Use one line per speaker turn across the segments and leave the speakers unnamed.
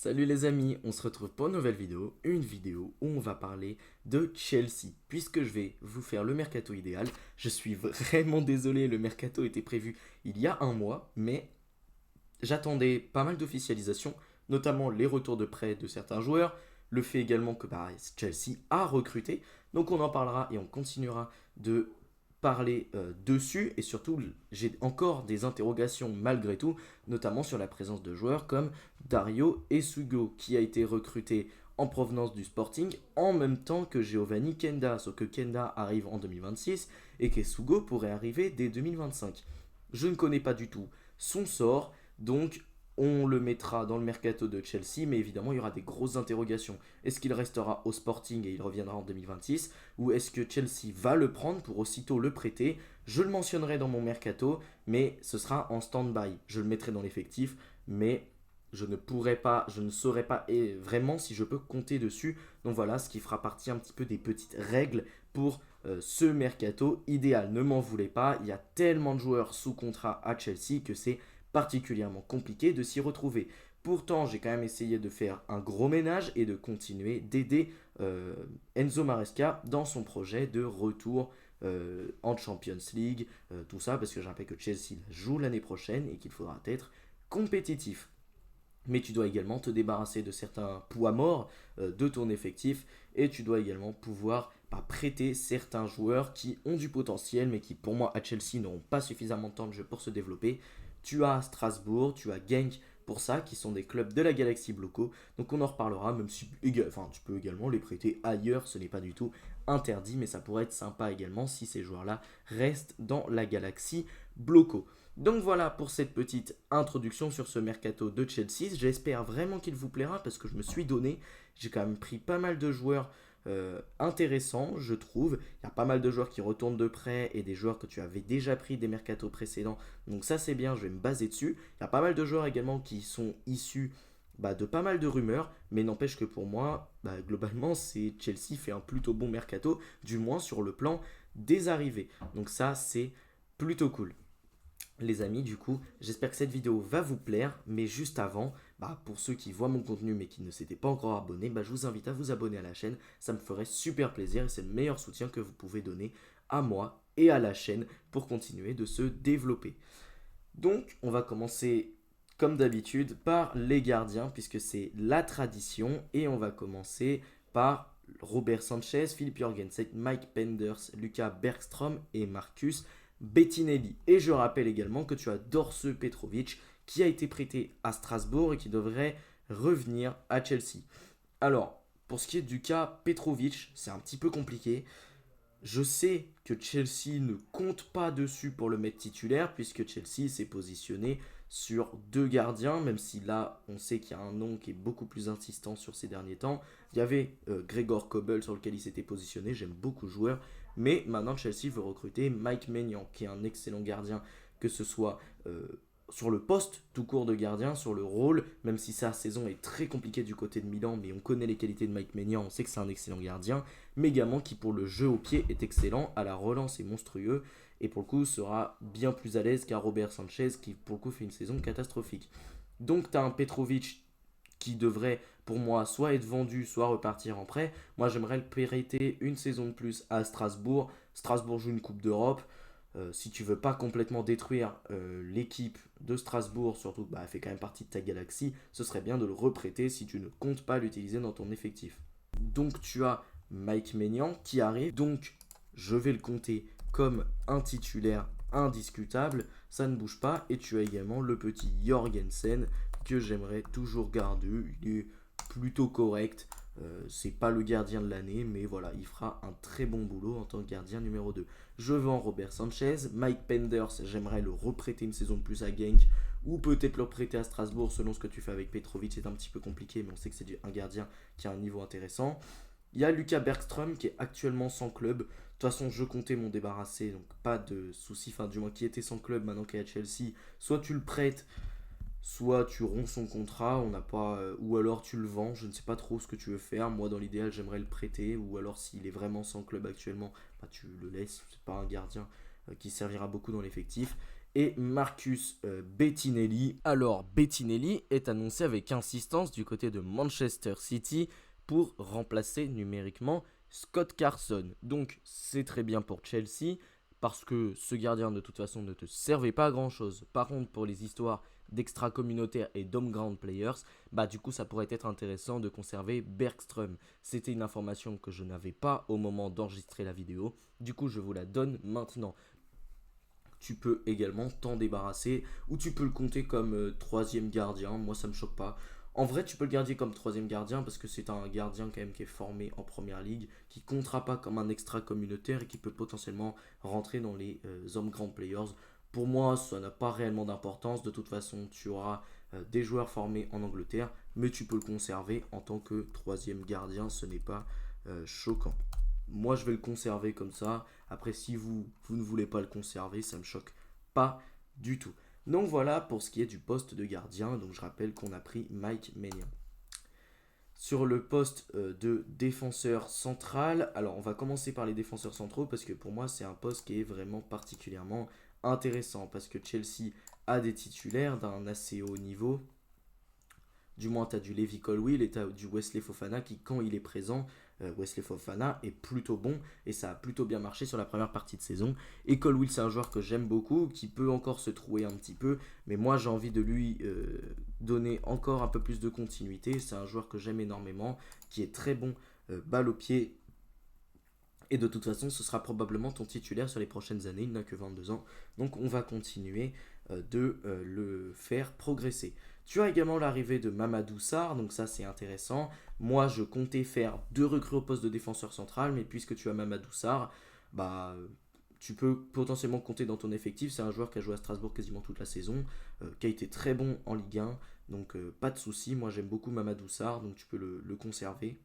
Salut les amis, on se retrouve pour une nouvelle vidéo, une vidéo où on va parler de Chelsea. Puisque je vais vous faire le mercato idéal, je suis vraiment désolé, le mercato était prévu il y a un mois, mais j'attendais pas mal d'officialisation, notamment les retours de prêt de certains joueurs, le fait également que Chelsea a recruté, donc on en parlera et on continuera de parler dessus, et surtout j'ai encore des interrogations malgré tout, notamment sur la présence de joueurs comme Dario Esugo qui a été recruté en provenance du Sporting en même temps que Giovanni Kenda, sauf que Kenda arrive en 2026 et qu'Esugo pourrait arriver dès 2025. Je ne connais pas du tout son sort, donc on le mettra dans le mercato de Chelsea, mais évidemment il y aura des grosses interrogations. Est-ce qu'il restera au Sporting et il reviendra en 2026, ou est-ce que Chelsea va le prendre pour aussitôt le prêter? Je le mentionnerai dans mon mercato, mais ce sera en stand-by. Je le mettrai dans l'effectif, mais je ne pourrai pas, je ne saurais pas vraiment si je peux compter dessus. Donc voilà, ce qui fera partie un petit peu des petites règles pour ce mercato idéal. Ne m'en voulez pas, il y a tellement de joueurs sous contrat à Chelsea que c'est particulièrement compliqué de s'y retrouver. Pourtant, j'ai quand même essayé de faire un gros ménage et de continuer d'aider Enzo Maresca dans son projet de retour en Champions League, tout ça parce que je rappelle que Chelsea joue l'année prochaine et qu'il faudra être compétitif. Mais tu dois également te débarrasser de certains poids morts de ton effectif et tu dois également pouvoir prêter certains joueurs qui ont du potentiel mais qui pour moi à Chelsea n'auront pas suffisamment de temps de jeu pour se développer. Tu as Strasbourg, tu as Genk pour ça, qui sont des clubs de la galaxie Bloco. Donc on en reparlera, même si enfin, tu peux également les prêter ailleurs, ce n'est pas du tout interdit, mais ça pourrait être sympa également si ces joueurs-là restent dans la galaxie Bloco. Donc voilà pour cette petite introduction sur ce mercato de Chelsea. J'espère vraiment qu'il vous plaira parce que je me suis donné. J'ai quand même pris pas mal de joueurs intéressants, je trouve. Il y a pas mal de joueurs qui retournent de prêt et des joueurs que tu avais déjà pris des mercatos précédents. Donc ça c'est bien, je vais me baser dessus. Il y a pas mal de joueurs également qui sont issus de pas mal de rumeurs, mais n'empêche que pour moi, globalement, Chelsea fait un plutôt bon mercato, du moins sur le plan des arrivées. Donc ça c'est plutôt cool. Les amis, du coup, j'espère que cette vidéo va vous plaire, mais juste avant, pour ceux qui voient mon contenu mais qui ne s'étaient pas encore abonnés, je vous invite à vous abonner à la chaîne, ça me ferait super plaisir et c'est le meilleur soutien que vous pouvez donner à moi et à la chaîne pour continuer de se développer. Donc, on va commencer comme d'habitude par les gardiens puisque c'est la tradition et on va commencer par Robert Sanchez, Philippe Jorgensen, Mike Penders, Lucas Bergstrom et Marcus Bettinelli. Et je rappelle également que tu as Dorse Petrovic qui a été prêté à Strasbourg et qui devrait revenir à Chelsea. Alors, pour ce qui est du cas Petrovic, c'est un petit peu compliqué. Je sais que Chelsea ne compte pas dessus pour le mettre titulaire puisque Chelsea s'est positionné sur deux gardiens, même si là on sait qu'il y a un nom qui est beaucoup plus insistant sur ces derniers temps. Il y avait Gregor Kobel sur lequel il s'était positionné, j'aime beaucoup le joueur, mais maintenant Chelsea veut recruter Mike Maignan qui est un excellent gardien, que ce soit sur le poste tout court de gardien, sur le rôle, même si sa saison est très compliquée du côté de Milan, mais on connaît les qualités de Mike Maignan, on sait que c'est un excellent gardien, mais également qui pour le jeu au pied est excellent, à la relance est monstrueux, et pour le coup sera bien plus à l'aise qu'un Robert Sanchez qui pour le coup fait une saison catastrophique. Donc tu as un Petrovic qui devrait pour moi soit être vendu, soit repartir en prêt. Moi j'aimerais le prêter une saison de plus à Strasbourg. Strasbourg joue une Coupe d'Europe. Si tu veux pas complètement détruire l'équipe de Strasbourg, surtout que elle fait quand même partie de ta galaxie, ce serait bien de le reprêter si tu ne comptes pas l'utiliser dans ton effectif. Donc tu as Mike Maignan qui arrive, donc je vais le compter comme un titulaire indiscutable, ça ne bouge pas, et tu as également le petit Jorgensen que j'aimerais toujours garder, il est plutôt correct, c'est pas le gardien de l'année, mais voilà, il fera un très bon boulot en tant que gardien numéro 2. Je vends Robert Sanchez, Mike Penders, j'aimerais le reprêter une saison de plus à Genk, ou peut-être le prêter à Strasbourg selon ce que tu fais avec Petrovic, c'est un petit peu compliqué, mais on sait que c'est un gardien qui a un niveau intéressant. Il y a Lucas Bergström qui est actuellement sans club. De toute façon, je comptais m'en débarrasser, donc pas de soucis. Enfin, du moins, qui était sans club maintenant qu'il est à Chelsea. Soit tu le prêtes, soit tu romps son contrat. On n'a pas, ou alors tu le vends. Je ne sais pas trop ce que tu veux faire. Moi, dans l'idéal, j'aimerais le prêter. Ou alors, s'il est vraiment sans club actuellement, tu le laisses. C'est pas un gardien qui servira beaucoup dans l'effectif. et Marcus Bettinelli. Alors, Bettinelli est annoncé avec insistance du côté de Manchester City pour remplacer numériquement Scott Carson. Donc, c'est très bien pour Chelsea parce que ce gardien de toute façon ne te servait pas à grand chose. Par contre, pour les histoires d'extra-communautaires et d'home-ground players, bah du coup ça pourrait être intéressant de conserver Bergström. C'était une information que je n'avais pas au moment d'enregistrer la vidéo, du coup je vous la donne maintenant. Tu peux également t'en débarrasser ou tu peux le compter comme troisième gardien, moi ça me choque pas. En vrai, tu peux le garder comme troisième gardien parce que c'est un gardien quand même qui est formé en première ligue, qui comptera pas comme un extra communautaire et qui peut potentiellement rentrer dans les hommes grand players. Pour moi, ça n'a pas réellement d'importance. De toute façon, tu auras des joueurs formés en Angleterre, mais tu peux le conserver en tant que troisième gardien. Ce n'est pas choquant. Moi, je vais le conserver comme ça. Après, si vous ne voulez pas le conserver, ça me choque pas du tout. Donc voilà pour ce qui est du poste de gardien. Donc je rappelle qu'on a pris Mike Maignan. Sur le poste de défenseur central, alors on va commencer par les défenseurs centraux parce que pour moi c'est un poste qui est vraiment particulièrement intéressant parce que Chelsea a des titulaires d'un assez haut niveau. Du moins, tu as du Levi Colwill et tu as du Wesley Fofana qui, quand il est présent, Wesley Fofana est plutôt bon et ça a plutôt bien marché sur la première partie de saison. Et Colwill, c'est un joueur que j'aime beaucoup, qui peut encore se trouver un petit peu, mais moi j'ai envie de lui donner encore un peu plus de continuité. C'est un joueur que j'aime énormément, qui est très bon balle au pied. Et de toute façon, ce sera probablement ton titulaire sur les prochaines années. Il n'a que 22 ans. Donc on va continuer de le faire progresser. Tu as également l'arrivée de Mamadou Sarr, donc ça c'est intéressant. Moi je comptais faire 2 recrues au poste de défenseur central, mais puisque tu as Mamadou Sarr, bah tu peux potentiellement compter dans ton effectif. C'est un joueur qui a joué à Strasbourg quasiment toute la saison, qui a été très bon en Ligue 1, donc pas de souci. Moi j'aime beaucoup Mamadou Sarr, donc tu peux le conserver.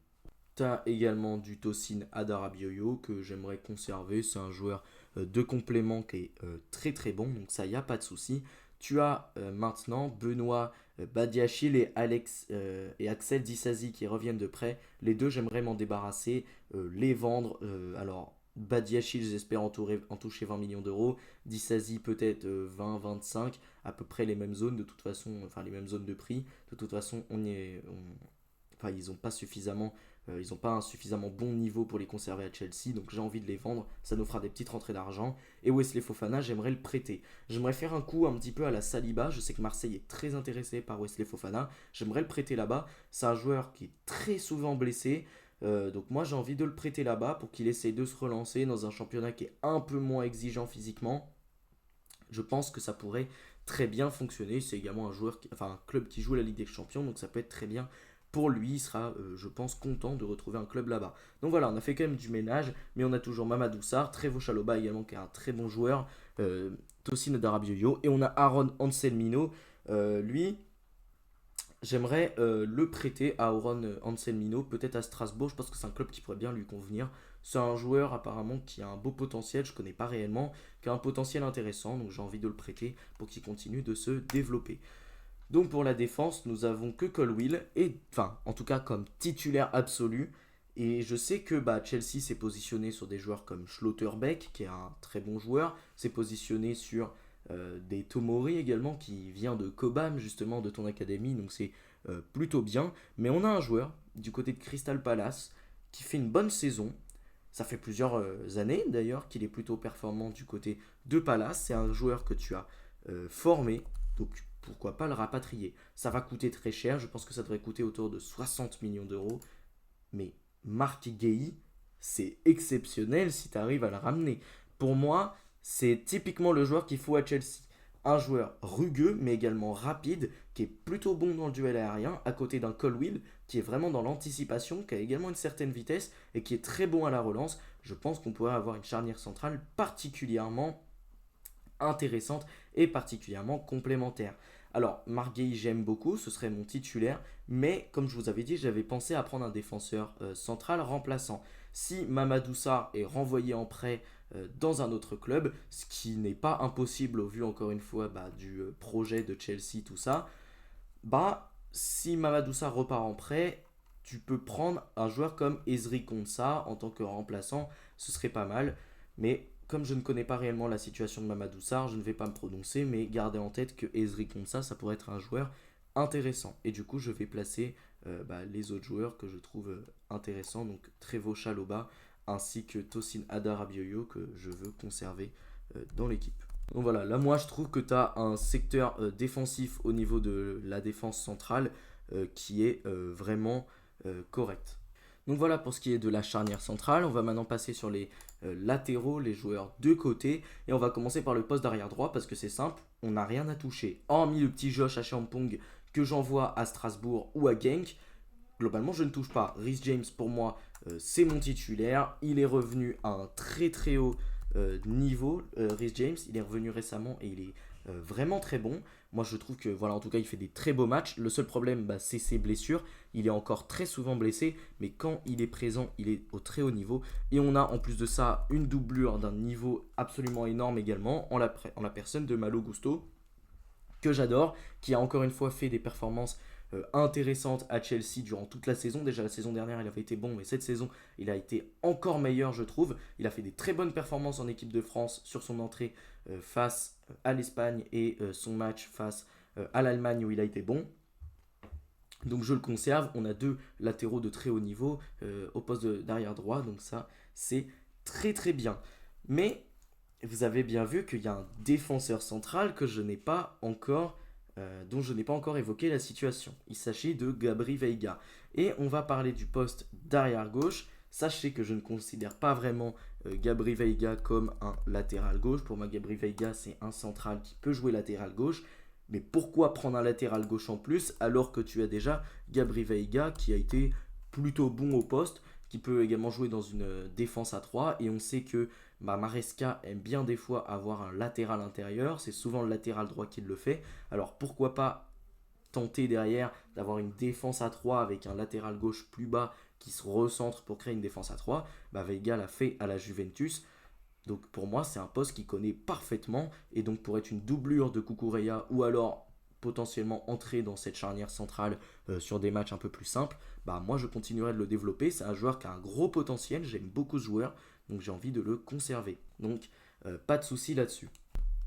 Tu as également du Tosin Adarabioyo que j'aimerais conserver. C'est un joueur de complément qui est très très bon, donc ça, il n'y a pas de souci. Tu as maintenant Benoît Badiachil et Axel Disasi qui reviennent de près. Les deux, j'aimerais m'en débarrasser, les vendre. Alors, Badiachil, j'espère en toucher 20 millions d'euros. Disasi, peut-être 20-25, à peu près les mêmes zones de toute façon, enfin les mêmes zones de prix. De toute façon, enfin, ils n'ont pas suffisamment ils n'ont pas un suffisamment bon niveau pour les conserver à Chelsea, donc j'ai envie de les vendre. Ça nous fera des petites rentrées d'argent. Et Wesley Fofana, j'aimerais le prêter. J'aimerais faire un coup un petit peu à la Saliba. Je sais que Marseille est très intéressé par Wesley Fofana. J'aimerais le prêter là-bas. C'est un joueur qui est très souvent blessé. Donc moi j'ai envie de le prêter là-bas pour qu'il essaye de se relancer dans un championnat qui est un peu moins exigeant physiquement. Je pense que ça pourrait très bien fonctionner. C'est également un club qui joue la Ligue des Champions, donc ça peut être très bien pour lui. Il sera, je pense, content de retrouver un club là-bas. Donc voilà, on a fait quand même du ménage, mais on a toujours Mamadou Sarr, Trevoh Chalobah également, qui est un très bon joueur, Tosin Adarabioyo, et on a Aaron Anselmino. Lui, j'aimerais le prêter à Aaron Anselmino, peut-être à Strasbourg. Je pense que c'est un club qui pourrait bien lui convenir. C'est un joueur apparemment qui a un beau potentiel, je ne connais pas réellement, qui a un potentiel intéressant, donc j'ai envie de le prêter pour qu'il continue de se développer. Donc pour la défense, nous avons que Colwill, et enfin en tout cas comme titulaire absolu. Et je sais que Chelsea s'est positionné sur des joueurs comme Schlotterbeck, qui est un très bon joueur, s'est positionné sur des Tomori également, qui vient de Cobham justement de ton académie, donc c'est plutôt bien. Mais on a un joueur du côté de Crystal Palace qui fait une bonne saison. Ça fait plusieurs années d'ailleurs qu'il est plutôt performant du côté de Palace. C'est un joueur que tu as formé, donc pourquoi pas le rapatrier. Ça va coûter très cher, je pense que ça devrait coûter autour de 60 millions d'euros. Mais Marc Guéhi, c'est exceptionnel si tu arrives à le ramener. Pour moi, c'est typiquement le joueur qu'il faut à Chelsea. Un joueur rugueux, mais également rapide, qui est plutôt bon dans le duel aérien, à côté d'un Colwill, qui est vraiment dans l'anticipation, qui a également une certaine vitesse, et qui est très bon à la relance. Je pense qu'on pourrait avoir une charnière centrale particulièrement intéressante et particulièrement complémentaire. Alors, Marguerite, j'aime beaucoup, ce serait mon titulaire, mais comme je vous avais dit, j'avais pensé à prendre un défenseur central remplaçant. Si Mamadou Sarr est renvoyé en prêt dans un autre club, ce qui n'est pas impossible au vu encore une fois du projet de Chelsea, tout ça, si Mamadou Sarr repart en prêt, tu peux prendre un joueur comme Ezri Konsa en tant que remplaçant, ce serait pas mal, mais comme je ne connais pas réellement la situation de Mamadou Sarr, je ne vais pas me prononcer, mais gardez en tête que Ezri Konsa, ça pourrait être un joueur intéressant. Et du coup, je vais placer les autres joueurs que je trouve intéressants, donc Trevo Chalobah, ainsi que Tosin Adarabioyo, que je veux conserver dans l'équipe. Donc voilà, là moi je trouve que tu as un secteur défensif au niveau de la défense centrale qui est vraiment correct. Donc voilà pour ce qui est de la charnière centrale. On va maintenant passer sur les latéraux, les joueurs de côté. Et on va commencer par le poste d'arrière droit parce que c'est simple, on n'a rien à toucher. Hormis le petit Josh Achampong que j'envoie à Strasbourg ou à Genk, globalement je ne touche pas. Reece James pour moi c'est mon titulaire. Il est revenu à un très très haut niveau. Reece James, il est revenu récemment et il est vraiment très bon. Moi je trouve que voilà, en tout cas il fait des très beaux matchs. Le seul problème c'est ses blessures. Il est encore très souvent blessé, mais quand il est présent, il est au très haut niveau. Et on a en plus de ça une doublure d'un niveau absolument énorme également en la personne de Malo Gusto, que j'adore, qui a encore une fois fait des performances intéressantes à Chelsea durant toute la saison. Déjà la saison dernière il avait été bon, mais cette saison il a été encore meilleur je trouve. Il a fait des très bonnes performances en équipe de France sur son entrée face à l'Espagne et son match face à l'Allemagne où il a été bon. Donc je le conserve, on a deux latéraux de très haut niveau au poste d'arrière droit, donc ça c'est très très bien. Mais vous avez bien vu qu'il y a un défenseur central que je n'ai pas encore, dont je n'ai pas encore évoqué la situation. Il s'agit de Gabri Veiga. Et on va parler du poste d'arrière gauche. Sachez que je ne considère pas vraiment Gabri Veiga comme un latéral gauche. Pour moi, Gabri Veiga, c'est un central qui peut jouer latéral gauche. Mais pourquoi prendre un latéral gauche en plus alors que tu as déjà Gabri Veiga qui a été plutôt bon au poste, qui peut également jouer dans une défense à 3. Et on sait que Maresca aime bien des fois avoir un latéral intérieur. C'est souvent le latéral droit qui le fait. Alors pourquoi pas tenter derrière d'avoir une défense à 3 avec un latéral gauche plus bas qui se recentre pour créer une défense à 3. Veiga l'a fait à la Juventus. Donc pour moi, c'est un poste qu'il connaît parfaitement. Et donc pour être une doublure de Cucurella ou alors potentiellement entrer dans cette charnière centrale sur des matchs un peu plus simples, moi je continuerai de le développer. C'est un joueur qui a un gros potentiel. J'aime beaucoup ce joueur. Donc j'ai envie de le conserver. Donc pas de souci là-dessus.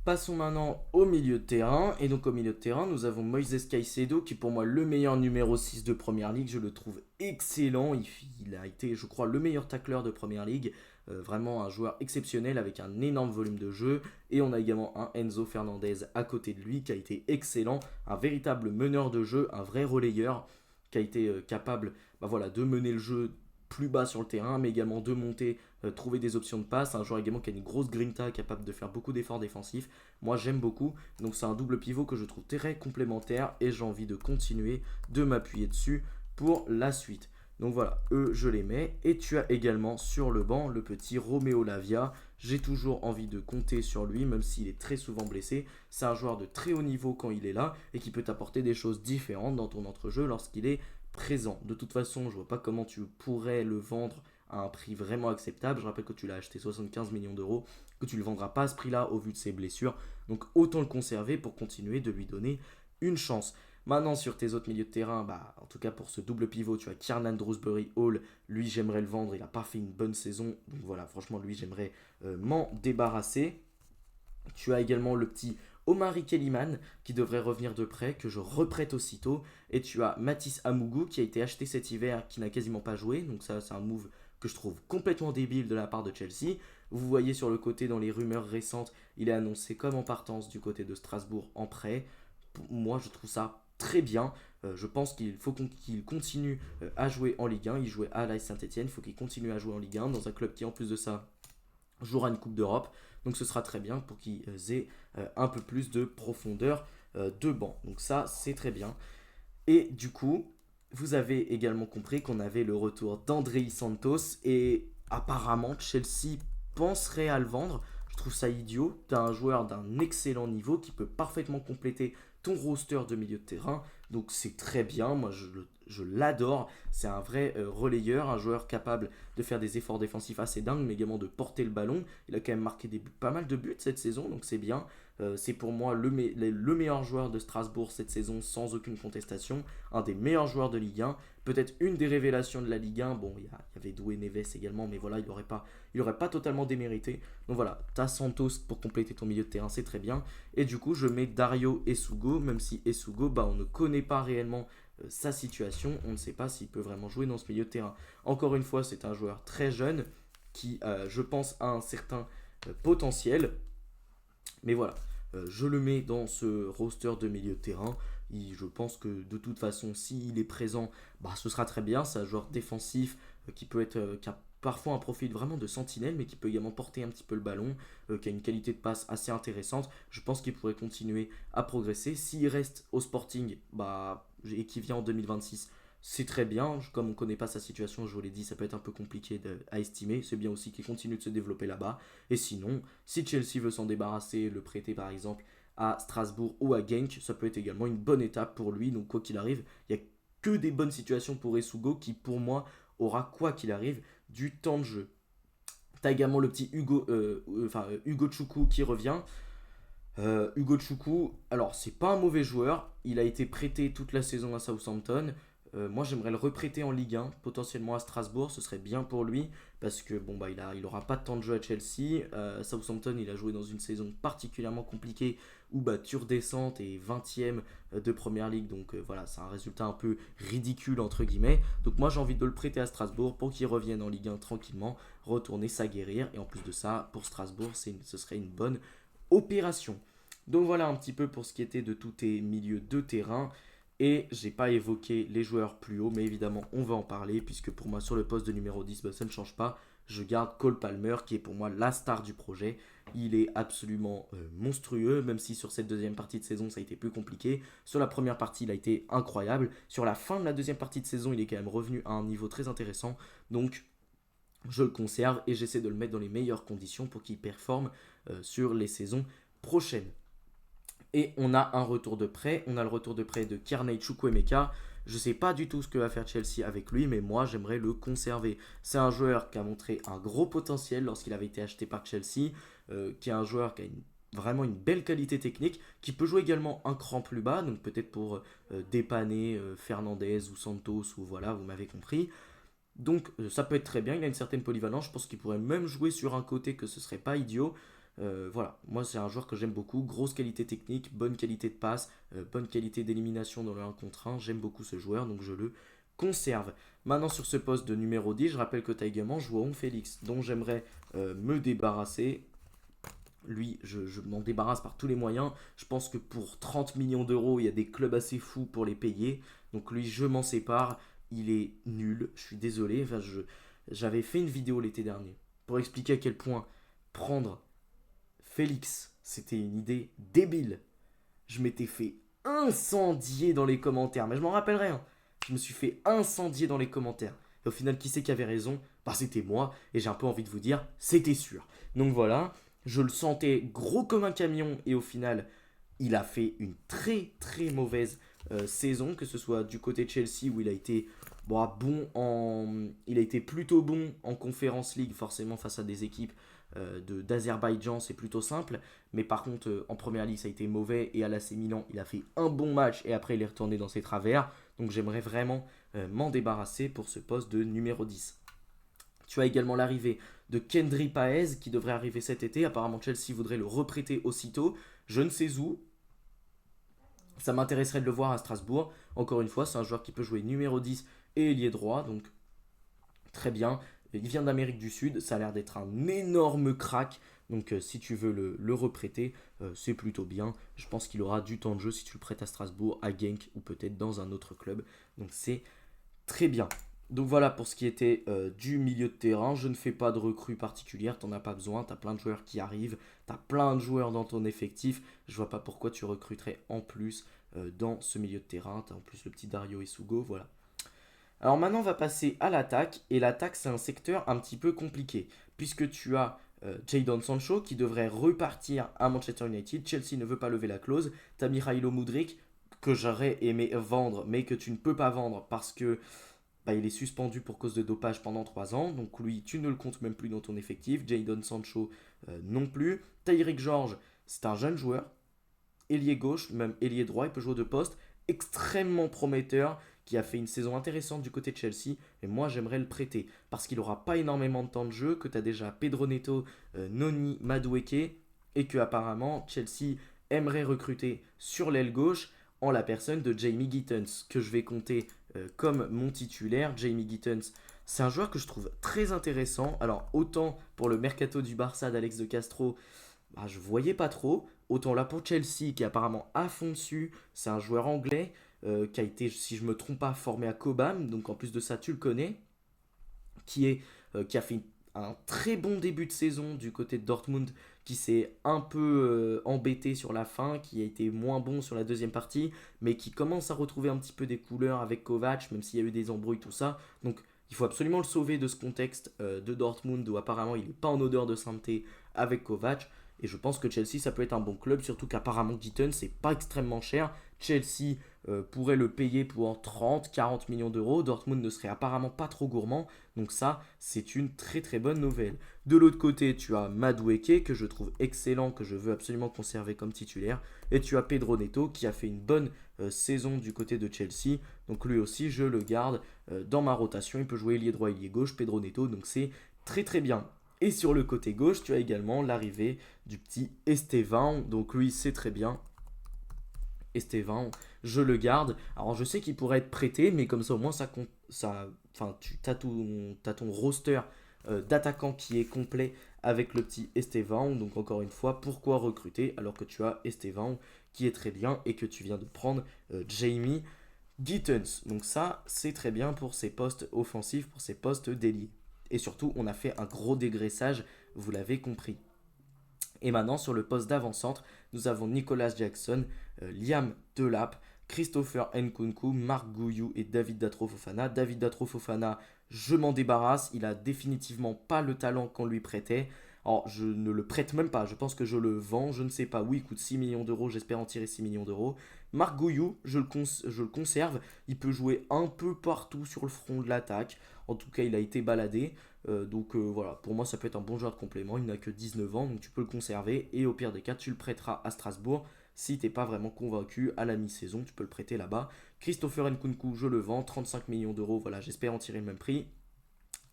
Passons maintenant au milieu de terrain. Et donc au milieu de terrain, nous avons Moises Caicedo qui est pour moi le meilleur numéro 6 de Première Ligue. Je le trouve excellent. Il a été, je crois, le meilleur tacleur de Première Ligue. Vraiment un joueur exceptionnel avec un énorme volume de jeu. Et on a également un Enzo Fernandez à côté de lui qui a été excellent. Un véritable meneur de jeu, un vrai relayeur qui a été capable de mener le jeu plus bas sur le terrain, mais également de monter, trouver des options de passe. Un joueur également qui a une grosse grinta, capable de faire beaucoup d'efforts défensifs. Moi j'aime beaucoup, donc c'est un double pivot que je trouve très complémentaire et j'ai envie de continuer de m'appuyer dessus pour la suite. Donc voilà, eux je les mets. Et tu as également sur le banc le petit Romeo Lavia. J'ai toujours envie de compter sur lui, même s'il est très souvent blessé. C'est un joueur de très haut niveau quand il est là et qui peut t'apporter des choses différentes dans ton entrejeu lorsqu'il est présent. De toute façon, je vois pas comment tu pourrais le vendre à un prix vraiment acceptable. Je rappelle que tu l'as acheté 75 millions d'euros, que tu ne le vendras pas à ce prix-là au vu de ses blessures. Donc autant le conserver pour continuer de lui donner une chance. Maintenant sur tes autres milieux de terrain, en tout cas pour ce double pivot, tu as Kiernan Dewsbury Hall. Lui j'aimerais le vendre, il n'a pas fait une bonne saison. Donc voilà, franchement lui j'aimerais m'en débarrasser. Tu as également le petit Omari Kellyman qui devrait revenir de près, que je reprête aussitôt. Et tu as Mathis Amougou qui a été acheté cet hiver, qui n'a quasiment pas joué. Donc ça c'est un move que je trouve complètement débile de la part de Chelsea. Vous voyez sur le côté dans les rumeurs récentes, il est annoncé comme en partance du côté de Strasbourg en prêt. Moi je trouve ça très bien. Je pense qu'il faut qu'il continue à jouer en Ligue 1. Il jouait à l'AS Saint-Etienne, il faut qu'il continue à jouer en Ligue 1 dans un club qui en plus de ça jouera une Coupe d'Europe. Donc ce sera très bien pour qu'ils aient un peu plus de profondeur de banc. Donc ça, c'est très bien. Et du coup, vous avez également compris qu'on avait le retour d'Andrei Santos. Et apparemment, Chelsea penserait à le vendre. Je trouve ça idiot. Tu as un joueur d'un excellent niveau qui peut parfaitement compléter ton roster de milieu de terrain. Donc c'est très bien. Moi, je l'adore. C'est un vrai relayeur, un joueur capable de faire des efforts défensifs assez dingues, mais également de porter le ballon. Il a quand même marqué pas mal de buts cette saison, donc c'est bien. C'est pour moi le meilleur joueur de Strasbourg cette saison sans aucune contestation. Un des meilleurs joueurs de Ligue 1. Peut-être une des révélations de la Ligue 1. Bon, il y avait Doué Neves également, mais voilà, il aurait pas totalement démérité. Donc voilà, t'as Santos pour compléter ton milieu de terrain, c'est très bien. Et du coup, je mets Dario Essugo, même si Essugo, on ne connaît pas réellement sa situation. On ne sait pas s'il peut vraiment jouer dans ce milieu de terrain. Encore une fois, c'est un joueur très jeune qui, je pense, a un certain potentiel. Mais voilà, je le mets dans ce roster de milieu de terrain. Je pense que de toute façon, s'il est présent, ce sera très bien. C'est un joueur défensif qui a parfois un profil vraiment de sentinelle, mais qui peut également porter un petit peu le ballon, qui a une qualité de passe assez intéressante. Je pense qu'il pourrait continuer à progresser. S'il reste au Sporting et qu'il vient en 2026, c'est très bien. Comme on ne connaît pas sa situation, je vous l'ai dit, ça peut être un peu compliqué à estimer. C'est bien aussi qu'il continue de se développer là-bas. Et sinon, si Chelsea veut s'en débarrasser, le prêter par exemple à Strasbourg ou à Genk, ça peut être également une bonne étape pour lui. Donc quoi qu'il arrive, il n'y a que des bonnes situations pour Essugo qui pour moi aura quoi qu'il arrive du temps de jeu. T'as également le petit Hugo Choukou qui revient. Hugo Choukou, alors c'est pas un mauvais joueur, il a été prêté toute la saison à Southampton. Moi j'aimerais le reprêter en Ligue 1, potentiellement à Strasbourg, ce serait bien pour lui parce que il aura pas de temps de jeu à Chelsea. Southampton, il a joué dans une saison particulièrement compliquée où tu redescends et 20e de Première Ligue, donc voilà, c'est un résultat un peu ridicule entre guillemets. Donc moi j'ai envie de le prêter à Strasbourg pour qu'il revienne en Ligue 1 tranquillement, retourner s'aguerrir, et en plus de ça, pour Strasbourg, ce serait une bonne opération. Donc voilà un petit peu pour ce qui était de tous tes milieux de terrain. Et j'ai pas évoqué les joueurs plus hauts, mais évidemment on va en parler, puisque pour moi sur le poste de numéro 10, ça ne change pas. Je garde Cole Palmer qui est pour moi la star du projet. Il est absolument monstrueux, même si sur cette deuxième partie de saison ça a été plus compliqué. Sur la première partie il a été incroyable. Sur la fin de la deuxième partie de saison il est quand même revenu à un niveau très intéressant. Donc je le conserve et j'essaie de le mettre dans les meilleures conditions pour qu'il performe sur les saisons prochaines. Et on a un retour de prêt. On a le retour de prêt de Kearney Chukwuemeka. Je ne sais pas du tout ce que va faire Chelsea avec lui, mais moi j'aimerais le conserver. C'est un joueur qui a montré un gros potentiel lorsqu'il avait été acheté par Chelsea, qui est un joueur qui a vraiment une belle qualité technique, qui peut jouer également un cran plus bas, donc peut-être pour dépanner Fernandez ou Santos, ou voilà, vous m'avez compris. Donc ça peut être très bien, il a une certaine polyvalence, je pense qu'il pourrait même jouer sur un côté que ce serait pas idiot. Voilà, moi c'est un joueur que j'aime beaucoup, grosse qualité technique, bonne qualité de passe, bonne qualité d'élimination dans le 1 contre 1, j'aime beaucoup ce joueur donc je le conserve. Maintenant sur ce poste de numéro 10, je rappelle que tu as également João Félix dont j'aimerais me débarrasser. Lui, je m'en débarrasse par tous les moyens. Je pense que pour 30 millions d'euros, il y a des clubs assez fous pour les payer. Donc lui, je m'en sépare. Il est nul. Je suis désolé. J'avais fait une vidéo l'été dernier pour expliquer à quel point prendre Félix, c'était une idée débile. Je m'étais fait incendier dans les commentaires. Mais je m'en rappellerai. Je me suis fait incendier dans les commentaires. Et au final, qui c'est qui avait raison? C'était moi. Et j'ai un peu envie de vous dire, c'était sûr. Donc voilà, je le sentais gros comme un camion. Et au final, il a fait une très très mauvaise saison. Que ce soit du côté de Chelsea où il a été il a été plutôt bon en Conference League, forcément face à des équipes d'Azerbaïdjan, c'est plutôt simple. Mais par contre, en Première Ligue, ça a été mauvais. Et à l'AC Milan, il a fait un bon match et après, il est retourné dans ses travers. Donc j'aimerais vraiment m'en débarrasser pour ce poste de numéro 10. Tu as également l'arrivée de Kendry Paez qui devrait arriver cet été. Apparemment, Chelsea voudrait le reprêter aussitôt. Je ne sais où. Ça m'intéresserait de le voir à Strasbourg. Encore une fois, c'est un joueur qui peut jouer numéro 10 et ailier droit. Donc très bien. Il vient d'Amérique du Sud, ça a l'air d'être un énorme crack. Donc si tu veux le reprêter, c'est plutôt bien. Je pense qu'il aura du temps de jeu si tu le prêtes à Strasbourg, à Genk ou peut-être dans un autre club. Donc c'est très bien. Donc voilà pour ce qui était du milieu de terrain. Je ne fais pas de recrue particulière, t'en as pas besoin. Tu as plein de joueurs qui arrivent, tu as plein de joueurs dans ton effectif. Je vois pas pourquoi tu recruterais en plus dans ce milieu de terrain. Tu as en plus le petit Dario Essugo, voilà. Alors maintenant, on va passer à l'attaque. Et l'attaque, c'est un secteur un petit peu compliqué. Puisque tu as Jadon Sancho qui devrait repartir à Manchester United. Chelsea ne veut pas lever la clause. Tu as Mykhailo Mudryk que j'aurais aimé vendre, mais que tu ne peux pas vendre parce que il est suspendu pour cause de dopage pendant 3 ans. Donc lui, tu ne le comptes même plus dans ton effectif. Jadon Sancho non plus. Tu as Eric Georges C'est un jeune joueur, ailier gauche, même ailier droit, il peut jouer de poste, extrêmement prometteur, qui a fait une saison intéressante du côté de Chelsea, et moi j'aimerais le prêter, parce qu'il n'aura pas énormément de temps de jeu, que tu as déjà Pedro Neto, Noni, Madueke, et que apparemment Chelsea aimerait recruter sur l'aile gauche en la personne de Jamie Gittens, que je vais compter comme mon titulaire. Jamie Gittens, c'est un joueur que je trouve très intéressant. Alors autant pour le mercato du Barça d'Alex de Castro, bah, je voyais pas trop. Autant là pour Chelsea, qui est apparemment à fond dessus, c'est un joueur anglais qui a été, si je me trompe pas, formé à Cobham, donc en plus de ça, tu le connais, qui a fait un très bon début de saison du côté de Dortmund, qui s'est un peu embêté sur la fin, qui a été moins bon sur la deuxième partie, mais qui commence à retrouver un petit peu des couleurs avec Kovac, même s'il y a eu des embrouilles, tout ça. Donc il faut absolument le sauver de ce contexte de Dortmund, où apparemment il n'est pas en odeur de sainteté avec Kovac. Et je pense que Chelsea, ça peut être un bon club, surtout qu'apparemment Gitton, c'est pas extrêmement cher. Chelsea pourrait le payer pour 30-40 millions d'euros. Dortmund ne serait apparemment pas trop gourmand. Donc ça, c'est une très très bonne nouvelle. De l'autre côté, tu as Madueke, que je trouve excellent, que je veux absolument conserver comme titulaire. Et tu as Pedro Neto, qui a fait une bonne saison du côté de Chelsea. Donc lui aussi, je le garde dans ma rotation. Il peut jouer ailier droit, ailier gauche, Pedro Neto. Donc c'est très très bien. Et sur le côté gauche, tu as également l'arrivée du petit Esteban. Donc lui, c'est très bien. Esteban, je le garde. Alors je sais qu'il pourrait être prêté, mais comme ça au moins ça compte. Enfin, tu as ton roster d'attaquants qui est complet avec le petit Esteban. Donc encore une fois, pourquoi recruter alors que tu as Esteban qui est très bien et que tu viens de prendre Jamie Gittens. Donc ça, c'est très bien pour ses postes offensifs, pour ses postes d'ailier. Et surtout, on a fait un gros dégraissage, vous l'avez compris. Et maintenant, sur le poste d'avant-centre, nous avons Nicolas Jackson, Liam Delap, Christopher Nkunku, Marc Gouillou et David Datro Fofana. David Datro Fofana, je m'en débarrasse. Il a définitivement pas le talent qu'on lui prêtait. Alors, je ne le prête même pas. Je pense que je le vends. Je ne sais pas. Oui, il coûte 6 millions d'euros. J'espère en tirer 6 millions d'euros. Marc Gouillou, je le conserve. Il peut jouer un peu partout sur le front de l'attaque. En tout cas, il a été baladé. Donc voilà, pour moi, ça peut être un bon joueur de complément. Il n'a que 19 ans, donc tu peux le conserver. Et au pire des cas, tu le prêteras à Strasbourg. Si tu n'es pas vraiment convaincu à la mi-saison, tu peux le prêter là-bas. Christopher Nkunku, je le vends. 35 millions d'euros. Voilà, j'espère en tirer le même prix.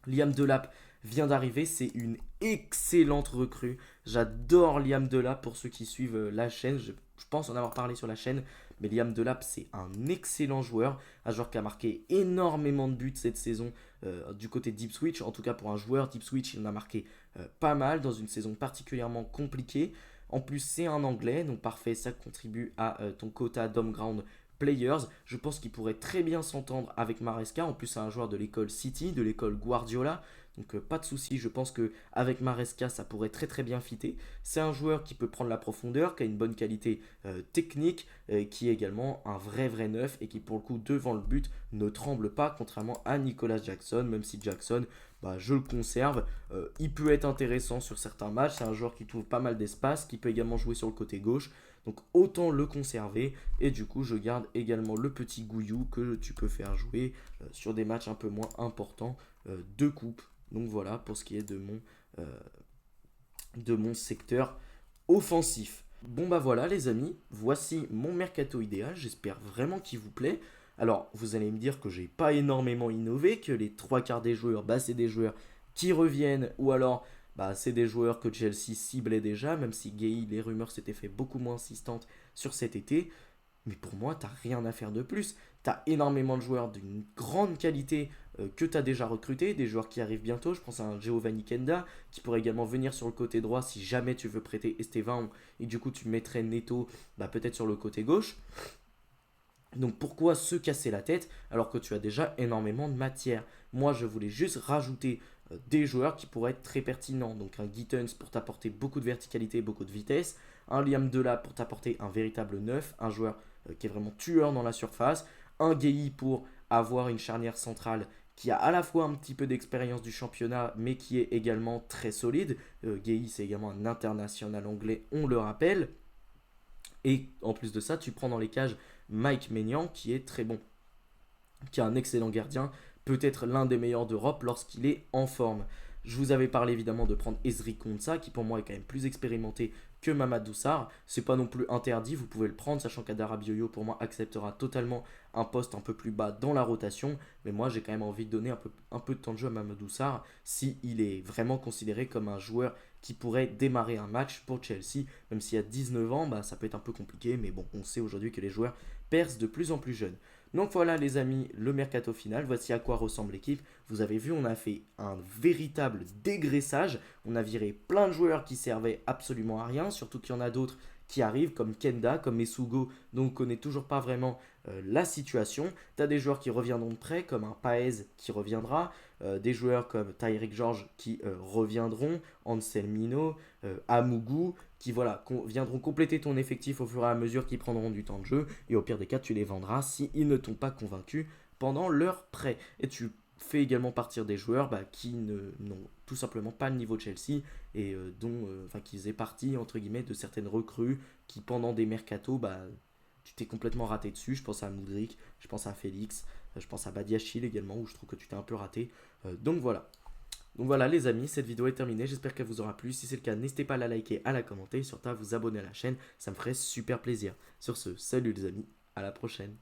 Liam Delap vient d'arriver, c'est une excellente recrue. J'adore Liam Delap pour ceux qui suivent la chaîne. Je pense en avoir parlé sur la chaîne. Mais Liam Delap, c'est un excellent joueur. Un joueur qui a marqué énormément de buts cette saison du côté d'Ipswich. En tout cas, pour un joueur d'Ipswich, il en a marqué pas mal dans une saison particulièrement compliquée. En plus, c'est un anglais, donc parfait, ça contribue à ton quota d'home ground players. Je pense qu'il pourrait très bien s'entendre avec Maresca. En plus, c'est un joueur de l'école City, de l'école Guardiola. Donc pas de souci, je pense qu'avec Maresca, ça pourrait très très bien fitter. C'est un joueur qui peut prendre la profondeur, qui a une bonne qualité technique, qui est également un vrai neuf et qui pour le coup devant le but ne tremble pas, contrairement à Nicolas Jackson, même si Jackson, bah, je le conserve. Il peut être intéressant sur certains matchs, c'est un joueur qui trouve pas mal d'espace, qui peut également jouer sur le côté gauche. Donc autant le conserver. Et du coup, je garde également le petit Gouillou que tu peux faire jouer sur des matchs un peu moins importants de coupe. Donc voilà pour ce qui est de mon secteur offensif. Bon bah voilà les amis, voici mon mercato idéal. J'espère vraiment qu'il vous plaît. Alors vous allez me dire que j'ai pas énormément innové, que les trois quarts des joueurs, bah, c'est des joueurs qui reviennent ou alors bah, c'est des joueurs que Chelsea ciblait déjà, même si Gay, les rumeurs s'étaient fait beaucoup moins insistantes sur cet été. Mais pour moi, t'as rien à faire de plus. T'as énormément de joueurs d'une grande qualité que t'as déjà recruté, des joueurs qui arrivent bientôt. Je pense à un Giovanni Kenda qui pourrait également venir sur le côté droit si jamais tu veux prêter Esteban et du coup tu mettrais Neto bah, peut-être sur le côté gauche. Donc pourquoi se casser la tête alors que tu as déjà énormément de matière? Moi, je voulais juste rajouter des joueurs qui pourraient être très pertinents. Donc un Gittens pour t'apporter beaucoup de verticalité et beaucoup de vitesse. Un Liam Delap pour t'apporter un véritable neuf, un joueur qui est vraiment tueur dans la surface. Un Gueye pour avoir une charnière centrale qui a à la fois un petit peu d'expérience du championnat, mais qui est également très solide. Gueye, c'est également un international anglais, on le rappelle. Et en plus de ça, tu prends dans les cages Mike Maignan, qui est très bon, qui est un excellent gardien, peut-être l'un des meilleurs d'Europe lorsqu'il est en forme. Je vous avais parlé évidemment de prendre Ezri Konsa, qui pour moi est quand même plus expérimenté que Mamadou Sarr. C'est pas non plus interdit, vous pouvez le prendre, sachant qu'Adara Bioyo pour moi acceptera totalement un poste un peu plus bas dans la rotation. Mais moi j'ai quand même envie de donner un peu de temps de jeu à Mamadou Sarr si il est vraiment considéré comme un joueur qui pourrait démarrer un match pour Chelsea. Même s'il y a 19 ans, bah, ça peut être un peu compliqué, mais bon, on sait aujourd'hui que les joueurs percent de plus en plus jeunes. Donc voilà les amis, le mercato final, voici à quoi ressemble l'équipe. Vous avez vu, on a fait un véritable dégraissage, on a viré plein de joueurs qui servaient absolument à rien, surtout qu'il y en a d'autres qui arrivent comme Kenda, comme Esugo, dont on ne connaît toujours pas vraiment la situation. Tu as des joueurs qui reviendront de près, comme un Paez qui reviendra, des joueurs comme Tyrick George qui reviendront, Anselmino, Amugu, qui voilà, viendront compléter ton effectif au fur et à mesure qu'ils prendront du temps de jeu, et au pire des cas, tu les vendras s'ils ne t'ont pas convaincu pendant leur prêt. Et tu fais également partir des joueurs qui n'ont tout simplement pas le niveau de Chelsea et qu'ils aient parti entre guillemets de certaines recrues qui pendant des mercatos tu t'es complètement raté dessus. Je pense à Mudryk, je pense à Félix, je pense à Badiachil également où je trouve que tu t'es un peu raté. Donc voilà. Donc voilà les amis, cette vidéo est terminée, j'espère qu'elle vous aura plu. Si c'est le cas, n'hésitez pas à la liker, à la commenter et surtout à vous abonner à la chaîne, ça me ferait super plaisir. Sur ce, salut les amis, à la prochaine.